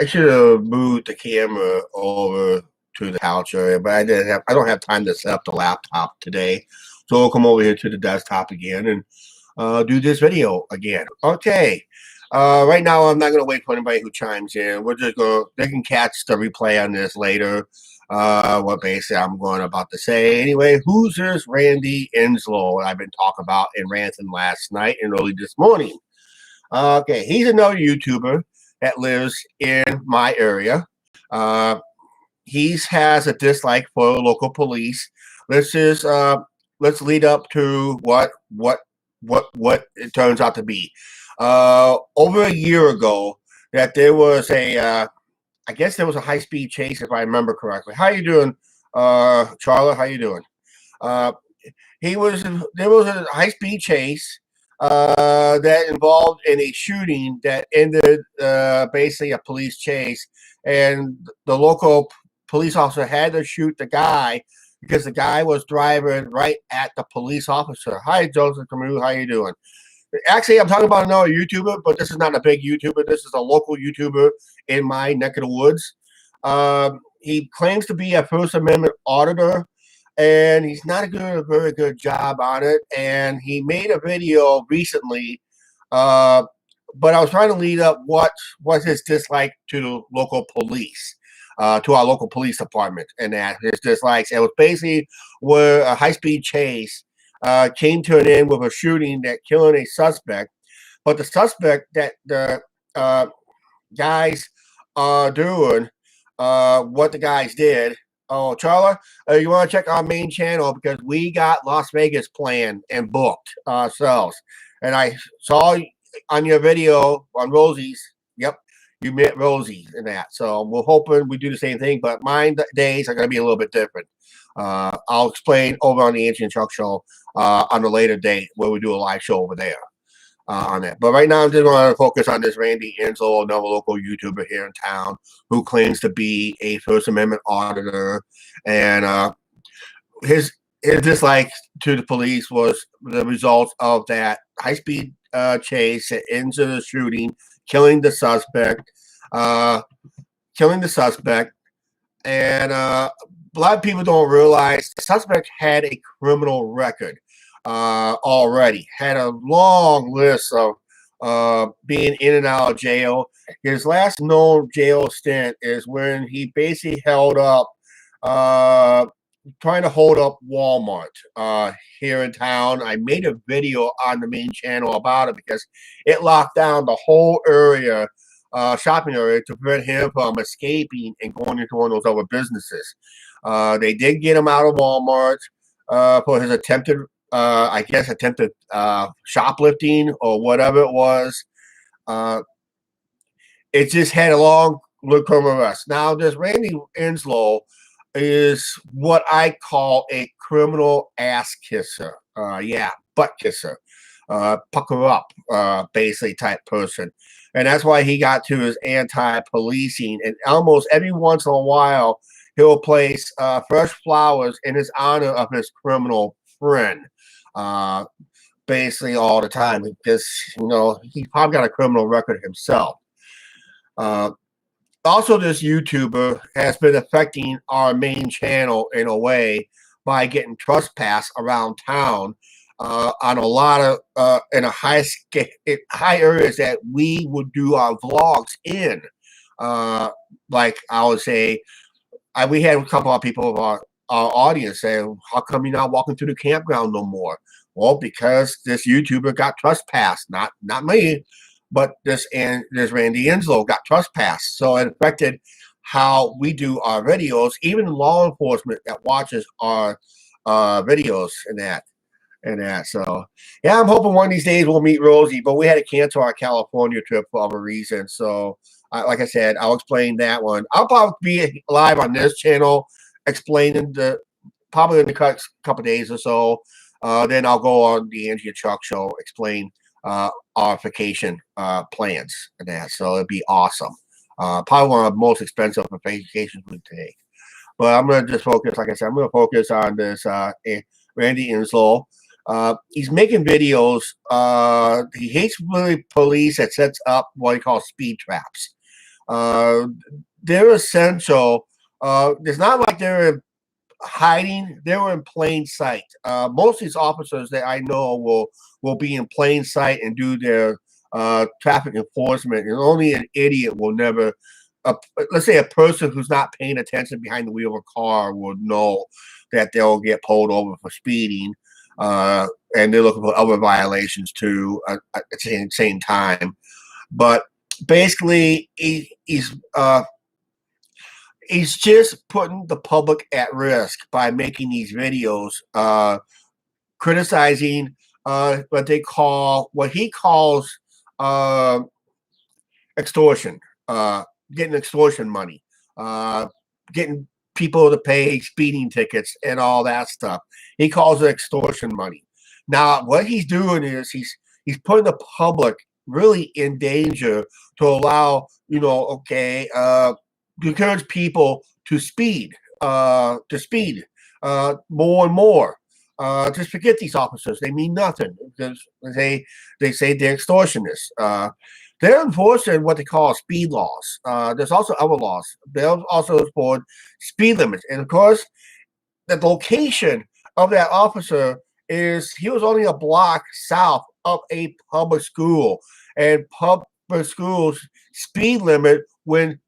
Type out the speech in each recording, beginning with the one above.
I should have moved the camera over to the couch area, but I don't have time to set up the laptop today. So we'll come over here to the desktop again and do this video again. Okay. Right now, I'm not going to wait for anybody who chimes in. We're just going to, they can catch the replay on this later. What basically I'm going about to say. Anyway, who's this Randy Enslow I've been talking about and ranting last night and early this morning? Okay, he's another YouTuber that lives in my area. Uh, he has a dislike for local police. Let's just let's lead up to what it turns out to be. Over a year ago, that there was a I guess there was a high speed chase, if I remember correctly. How you doing, Charlotte? How you doing? Uh, he was there was a high speed chase that involved in a shooting that ended basically a police chase, and the local police officer had to shoot the guy because the guy was driving right at the police officer. Hi, Joseph Camus. How you doing? Actually, I'm talking about another YouTuber, but this is not a big YouTuber. This is a local YouTuber in my neck of the woods. He claims to be a First Amendment auditor, and he's not doing a very good job on it. And he made a video recently, but I was trying to lead up what was his dislike to local police, to our local police department, and that his dislikes. It was basically where a high-speed chase came to an end with a shooting that killing a suspect, but the suspect that the guys are doing, what the guys did. Oh, Charla, you want to check our main channel because we got Las Vegas planned and booked ourselves. And I saw on your video on Rosie's, yep, you met Rosie in that. So we're hoping we do the same thing, but mine days are going to be a little bit different. I'll explain over on the Ancient Truck Show on a later date where we do a live show over there on that. But right now, I'm just going to focus on this Randy Enslow, another local YouTuber here in town who claims to be a First Amendment auditor. And his dislike to the police was the result of that high-speed chase that ends in a shooting, killing the suspect. And a lot of people don't realize the suspect had a criminal record already, had a long list of being in and out of jail. His last known jail stint is when he basically held up, trying to hold up Walmart here in town. I made a video on the main channel about it because it locked down the whole area, shopping area, to prevent him from escaping and going into one of those other businesses. They did get him out of Walmart for his attempted, attempted shoplifting or whatever it was. It just had a long criminal arrest. Now, this Randy Enslow is what I call a criminal ass kisser. Butt kisser. Pucker up, basically type person. And that's why he got to his anti-policing. And almost every once in a while, he'll place fresh flowers in his honor of his criminal friend. Basically all the time because, he probably got a criminal record himself. Also, this YouTuber has been affecting our main channel in a way by getting trespass around town on a lot of in a high areas that we would do our vlogs in. Like I would say, we had a couple of people of our audience saying, "How come you're not walking through the campground no more?" Well, because this YouTuber got trespassed, not me. But this Randy Enslow got trespassed, so it affected how we do our videos. Even law enforcement that watches our videos and that. So yeah, I'm hoping one of these days we'll meet Rosie. But we had to cancel our California trip for other reasons. So like I said, I'll explain that one. I'll probably be live on this channel explaining probably in the couple days or so. Then I'll go on the Angie Truck Show, explain our vacation plans and that. So it'd be awesome. Probably one of the most expensive vacations we take. But I'm going to just focus, like I said, I'm going to focus on this Randy Enslow. He's making videos. He hates really police that sets up what he calls speed traps. Uh, they're essential. It's not like they're hiding. They were in plain sight. Most of these officers that I know will be in plain sight and do their traffic enforcement. And only an idiot will never. Uh, let's say a person who's not paying attention behind the wheel of a car will know that they'll get pulled over for speeding, and they're looking for other violations too at the same time. But basically, he's just putting the public at risk by making these videos, criticizing what he calls uh, extortion, getting extortion money, uh, getting people to pay speeding tickets and all that stuff. He calls it extortion money. Now, what he's doing is he's putting the public really in danger to allow, to encourage people to speed more and more. Just forget these officers; they mean nothing because they say they're extortionists. They're enforcing what they call speed laws. There's also other laws. They're also enforcing speed limits, and of course, the location of that officer is he was only a block south of a public school, and public schools speed limit when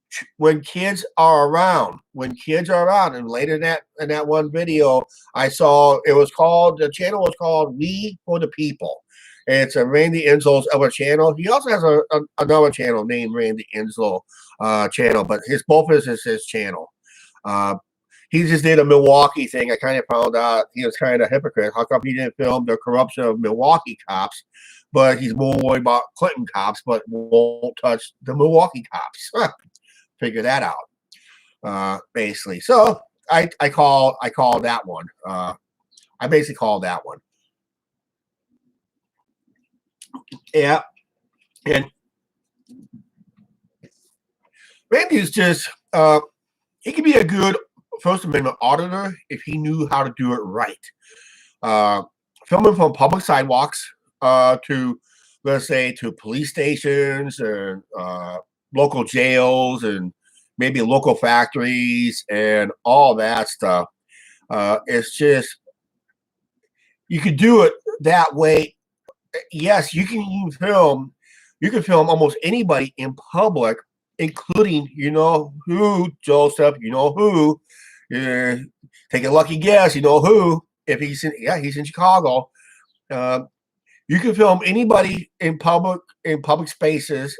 kids are around. When kids are around, and later in that one video I saw, the channel was called We for the People. And it's a Randy Enslow's other channel. He also has another channel named Randy Enslow channel, but both is his channel. Uh, he just did a Milwaukee thing. I kind of found out he was kind of a hypocrite. How come he didn't film the corruption of Milwaukee cops, but he's more worried about Clinton cops, but won't touch the Milwaukee cops? Figure that out, basically. So I call that one. I basically call that one. Yeah, and Randy's just he could be a good First Amendment auditor if he knew how to do it right. Filming from public sidewalks to, let's say, to police stations and local jails and maybe local factories and all that stuff. It's just, you could do it that way. Yes, you can even film. You can film almost anybody in public, including who, Joseph. Who. Take a lucky guess. Who. If he's in Chicago. You can film anybody in public spaces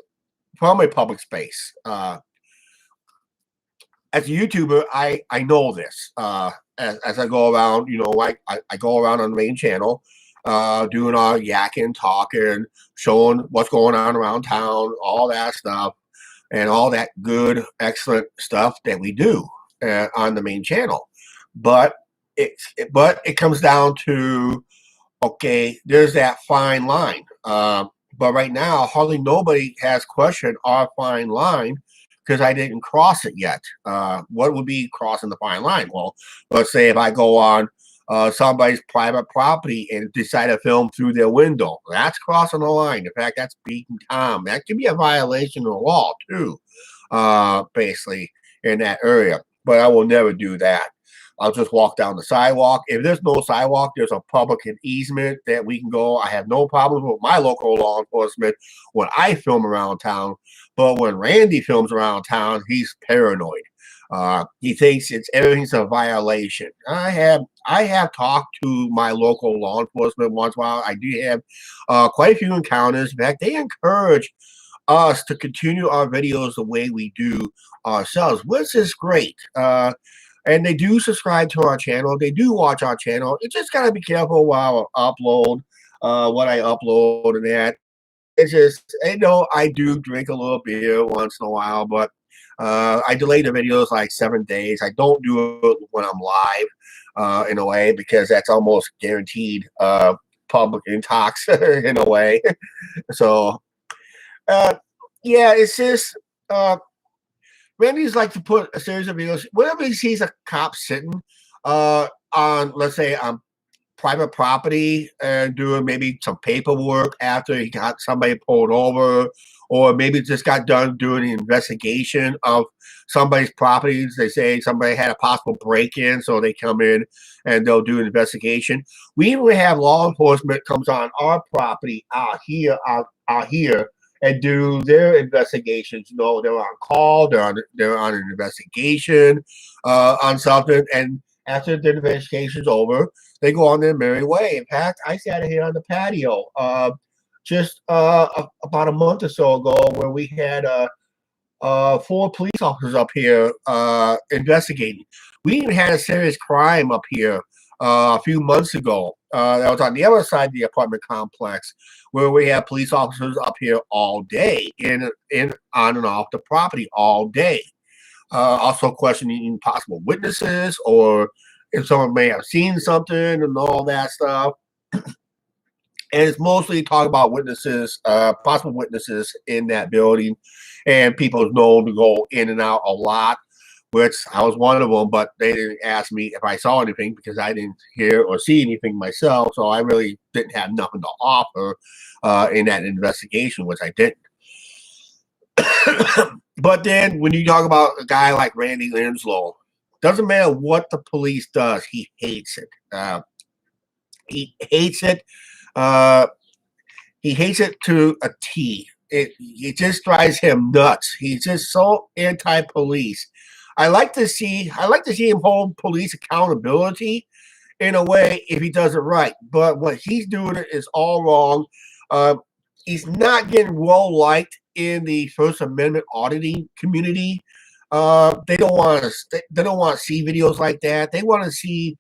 from a public space. As a YouTuber, I know this. As I go around, I go around on the main channel, doing our yakking, talking, showing what's going on around town, all that stuff, and all that good, excellent stuff that we do on the main channel. But it comes down to, okay, there's that fine line. But right now, hardly nobody has questioned our fine line because I didn't cross it yet. What would be crossing the fine line? Well, let's say if I go on somebody's private property and decide to film through their window, that's crossing the line. In fact, that's beating Tom. That could be a violation of the law too, basically in that area. But I will never do that. I'll just walk down the sidewalk. If there's no sidewalk, there's a public easement that we can go. I have no problems with my local law enforcement when I film around town. But when Randy films around town, he's paranoid. He thinks everything's a violation. I have talked to my local law enforcement once in a while. I do have quite a few encounters. In fact, they encourage us to continue our videos the way we do ourselves, which is great. And they do subscribe to our channel. They do watch our channel. You just gotta be careful while I upload what I upload and that. It's just, I do drink a little beer once in a while, but I delay the videos like 7 days. I don't do it when I'm live, in a way, because that's almost guaranteed public intox in a way. So, yeah, it's just. Randy's like to put a series of videos whenever he sees a cop sitting on, let's say, private property and doing maybe some paperwork after he got somebody pulled over, or maybe just got done doing the investigation of somebody's properties. They say somebody had a possible break-in, so they come in and they'll do an investigation. We even have law enforcement comes on our property out here and do their investigations. You know, they're on call, they're on an investigation on something, and after the investigation's over, they go on their merry way. In fact, I sat here on the patio just about a month or so ago where we had 4 police officers up here investigating. We even had a serious crime up here a few months ago. That was on the other side of the apartment complex, where we have police officers up here all day, in on and off the property all day. Also questioning possible witnesses, or if someone may have seen something and all that stuff. And it's mostly talk about witnesses, possible witnesses in that building, and people known to go in and out a lot, which I was one of them, but they didn't ask me if I saw anything because I didn't hear or see anything myself, so I really didn't have nothing to offer in that investigation, which I didn't. But then when you talk about a guy like Randy Enslow, doesn't matter what the police does, he hates it. He hates it. He hates it to a T. It just drives him nuts. He's just so anti-police. I like to see him hold police accountability in a way if he does it right. But what he's doing is all wrong. He's not getting well liked in the First Amendment auditing community. They don't want to see videos like that. They want to see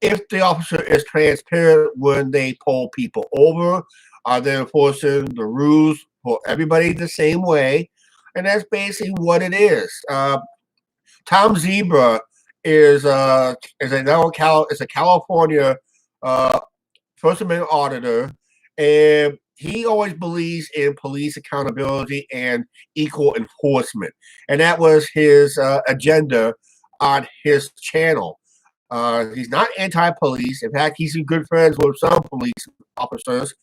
if the officer is transparent when they pull people over. Are they enforcing the rules for everybody the same way? And that's basically what it is. Tom Zebra is a California First Amendment auditor, and he always believes in police accountability and equal enforcement, and that was his agenda on his channel. He's not anti-police. In fact, he's in good friends with some police officers,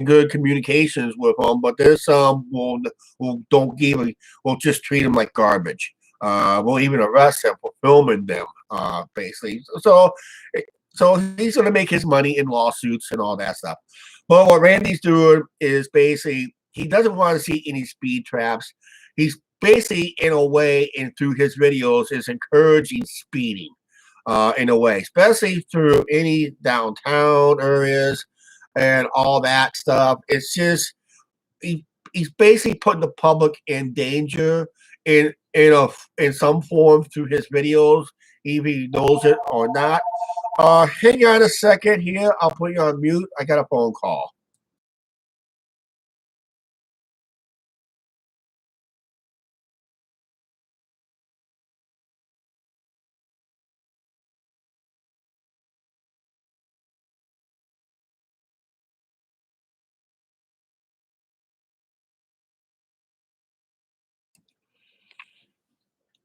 good communications with them. But there's some who don't give will just treat them like garbage. Will even arrest them for filming them, basically. So he's going to make his money in lawsuits and all that stuff. But what Randy's doing is basically he doesn't want to see any speed traps. He's basically, in a way, and through his videos, is encouraging speeding. In a way, especially through any downtown areas and all that stuff. It's just he's basically putting the public in danger in some form through his videos, either he knows it or not. Hang on a second here. I'll put you on mute. I got a phone call.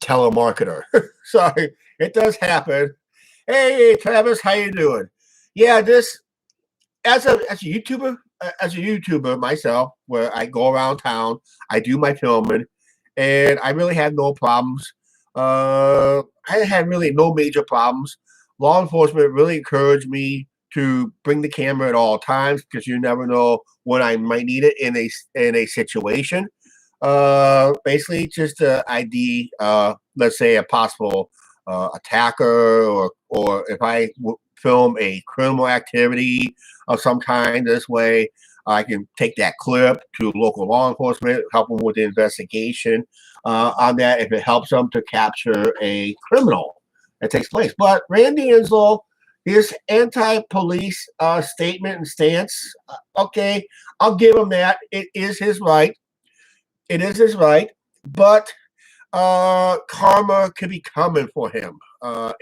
Telemarketer. Sorry, it does happen. Hey, Travis, how you doing? Yeah, this as a YouTuber myself, where I go around town, I do my filming, and I really had no problems. I had really no major problems. Law enforcement really encouraged me to bring the camera at all times because you never know when I might need it in a situation. Basically, just to ID, let's say a possible attacker, or if I film a criminal activity of some kind. This way, I can take that clip to local law enforcement, help them with the investigation on that if it helps them to capture a criminal that takes place. But Randy Enslow, his anti-police statement and stance, okay, I'll give him that. It is his right. It is his right, but karma could be coming for him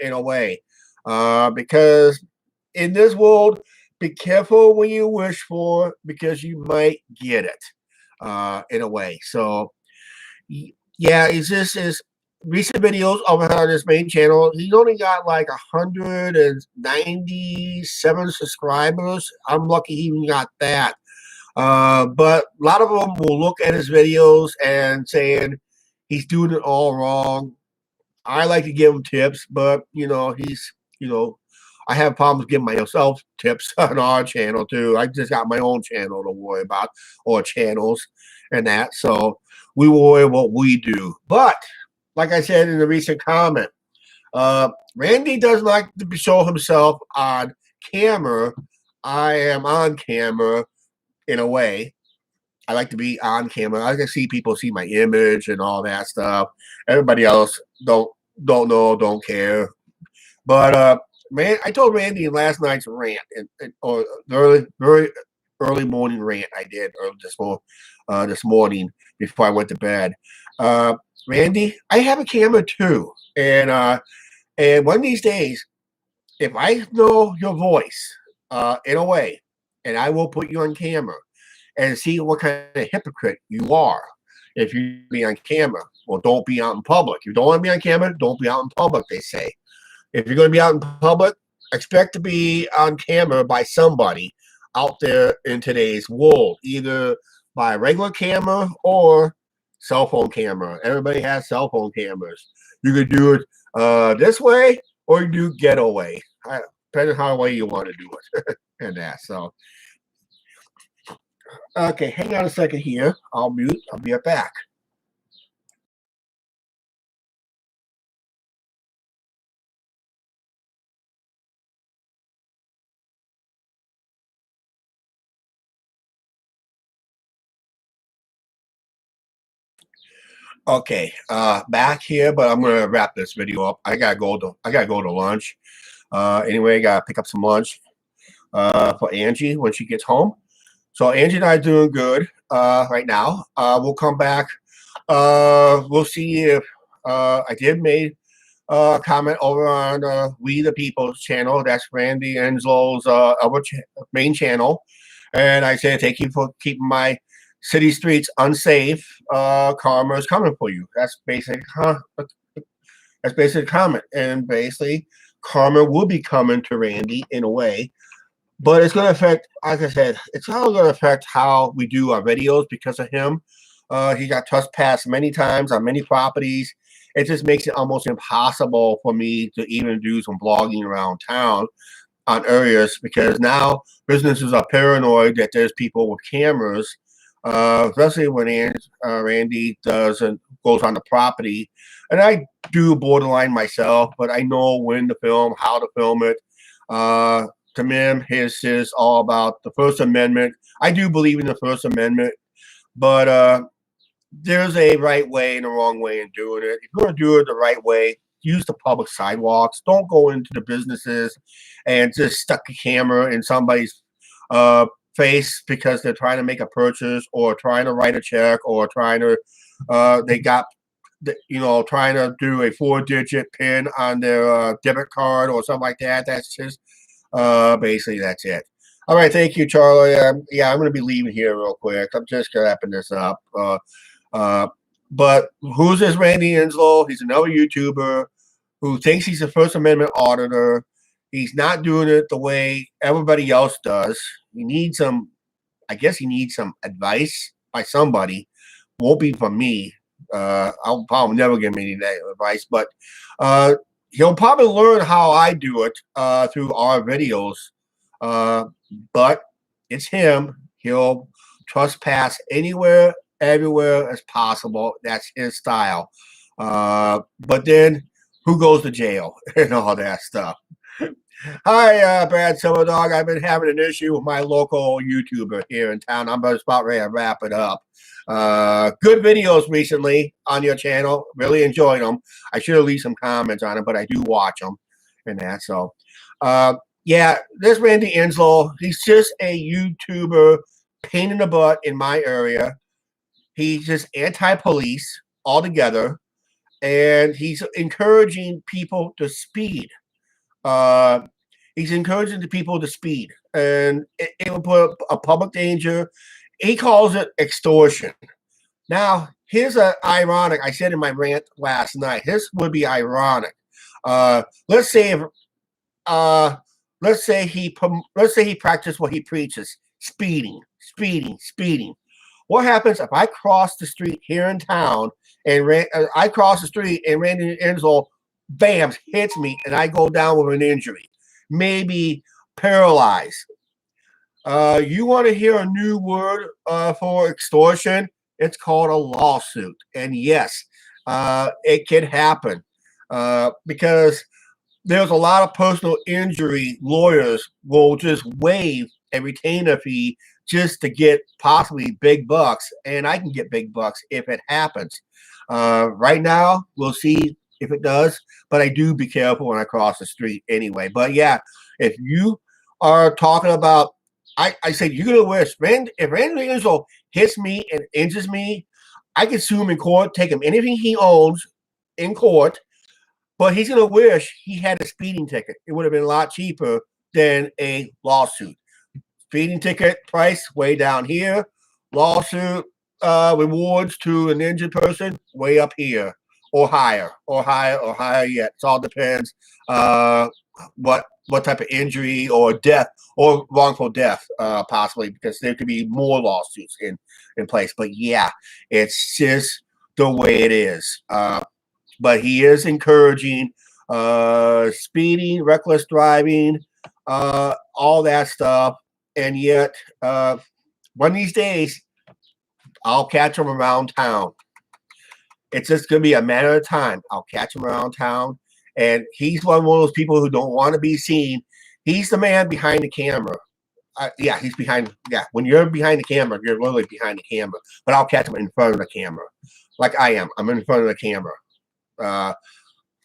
in a way, because in this world, be careful when you wish for, because you might get it in a way. So yeah, it's just is recent videos over on his main channel. He's only got like 197 subscribers. I'm lucky he even got that. But a lot of them will look at his videos and saying he's doing it all wrong. I like to give him tips, but I have problems giving myself tips on our channel too. I just got my own channel to worry about, or channels and that. So we worry what we do. But like I said in the recent comment, Randy does not like to show himself on camera. I am on camera in a way. I like to be on camera. I like to see people see my image and all that stuff. Everybody else don't know, don't care. But man, I told Randy in last night's rant, or the very early morning rant I did this morning before I went to bed. Randy, I have a camera too, and one of these days, if I know your voice in a way, and I will put you on camera and see what kind of hypocrite you are. If you be on camera, well, don't be out in public. If you don't want to be on camera, don't be out in public, they say. If you're going to be out in public, expect to be on camera by somebody out there in today's world, either by regular camera or cell phone camera. Everybody has cell phone cameras. You could do it this way, or you do getaway, depending on how way you want to do it. And that. So, okay, hang on a second here. I'll mute. I'll be right back. Okay, back here, but I'm gonna wrap this video up. I gotta go to lunch. Anyway, I gotta pick up some lunch for Angie when she gets home. So Angie and I are doing good right now. We'll come back. We'll see if I did make a comment over on We the People's channel. That's Randy Enslow's main channel. And I say thank you for keeping my city streets unsafe. Karma is coming for you. That's basic. That's basic comment. And basically, karma will be coming to Randy in a way. But it's going to affect, like I said, it's all going to affect how we do our videos because of him. He got trespassed many times on many properties. It just makes it almost impossible for me to even do some blogging around town on areas because now businesses are paranoid that there's people with cameras, especially when Randy goes on the property. And I do borderline myself, but I know when to film, how to film it. To him, his is all about the First Amendment. I do believe in the First Amendment, but there's a right way and a wrong way in doing it. If you're going to do it the right way, use the public sidewalks. Don't go into the businesses and just stuck a camera in somebody's face because they're trying to make a purchase or trying to write a check or trying to trying to do a 4-digit pin on their debit card or something like that. That's just basically that's it. All right, thank you, Charlie. Yeah, I'm going to be leaving here real quick. I'm just wrapping this up. But who's this Randy Enslow? He's another YouTuber who thinks he's a First Amendment auditor. He's not doing it the way everybody else does. He needs I guess he needs some advice by somebody. Won't be from me. I'll probably never give him any advice, but he'll probably learn how I do it through our videos. But it's him. He'll trespass anywhere, everywhere as possible. That's his style. But then who goes to jail and all that stuff? Hi, Brad Silverdog. I've been having an issue with my local YouTuber here in town. I'm just about ready to wrap it up. Good videos recently on your channel. Really enjoyed them. I should have left some comments on it, but I do watch them and that. So, yeah, this Randy Enslow, he's just a YouTuber pain in the butt in my area. He's just anti-police altogether, and he's encouraging people to speed. He's encouraging the people to speed, and it will put a public danger. He calls it extortion. Now, here's a ironic. I said in my rant last night. This would be ironic. Let's say if uh, let's say he practiced what he preaches: speeding, speeding, speeding. What happens if I cross the street here in town and I cross the street and Randy Enslow, bam, hits me and I go down with an injury, maybe paralyzed? You want to hear a new word for extortion? It's called a lawsuit. And yes, it can happen because there's a lot of personal injury lawyers will just waive a retainer fee just to get possibly big bucks. And I can get big bucks if it happens. Right now, we'll see if it does. But I do be careful when I cross the street anyway. But yeah, if you are talking about I said you're gonna wish if Randy Enslow hits me and injures me, I can sue him in court, take him anything he owns in court, but he's gonna wish he had a speeding ticket. It would have been a lot cheaper than a lawsuit. Speeding ticket price way down here, lawsuit rewards to an injured person way up here, or higher, or higher, or higher yet. It all depends what type of injury or death or wrongful death, possibly, because there could be more lawsuits in place. But yeah, it's just the way it is. But he is encouraging speeding, reckless driving, all that stuff. And yet, one of these days, I'll catch him around town. It's just going to be a matter of time. I'll catch him around town. And he's one of those people who don't want to be seen. He's the man behind the camera. Yeah, he's behind. Yeah, when you're behind the camera, you're literally behind the camera. But I'll catch him in front of the camera, like I am. I'm in front of the camera.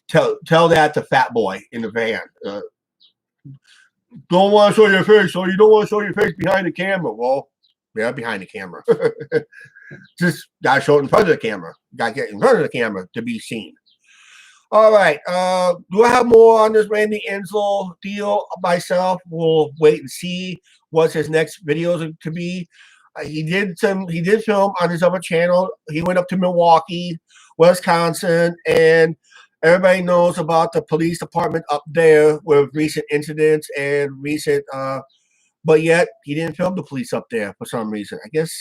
Tell that to Fat Boy in the van. Don't want to show your face, so you don't want to show your face behind the camera. Well, yeah, behind the camera. Just gotta show it in front of the camera. Gotta get in front of the camera to be seen. All right. Do I have more on this Randy Enslow deal myself? We'll wait and see what his next videos to be. He did film on his other channel. He went up to Milwaukee, Wisconsin, and everybody knows about the police department up there with recent incidents and recent but yet he didn't film the police up there for some reason. I guess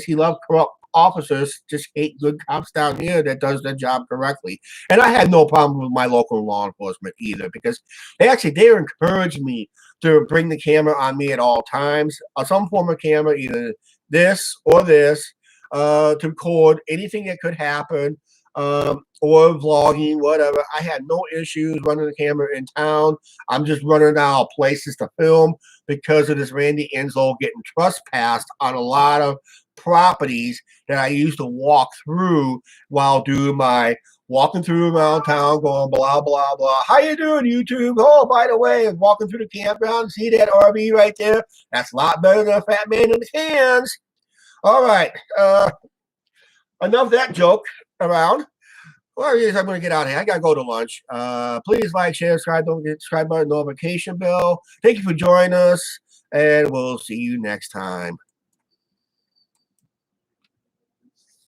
he loved corrupt officers, just hate good cops down here that does their job correctly. And I had no problem with my local law enforcement either, because they encouraged me to bring the camera on me at all times, some form of camera, either this or this, to record anything that could happen, or vlogging, whatever. I had no issues running the camera in town. I'm just running out of places to film because of this Randy Enslow getting trespassed on a lot of properties that I used to walk through while doing my walking through around town, going blah blah blah. How you doing, YouTube? Oh, by the way, I'm walking through the campground. See that RV right there? That's a lot better than a fat man in the cans. All right, enough of that joke around. Well, yes, I'm going to get out of here. I got to go to lunch. Please like, share, subscribe. Don't forget to subscribe button, notification bell. Thank you for joining us, and we'll see you next time.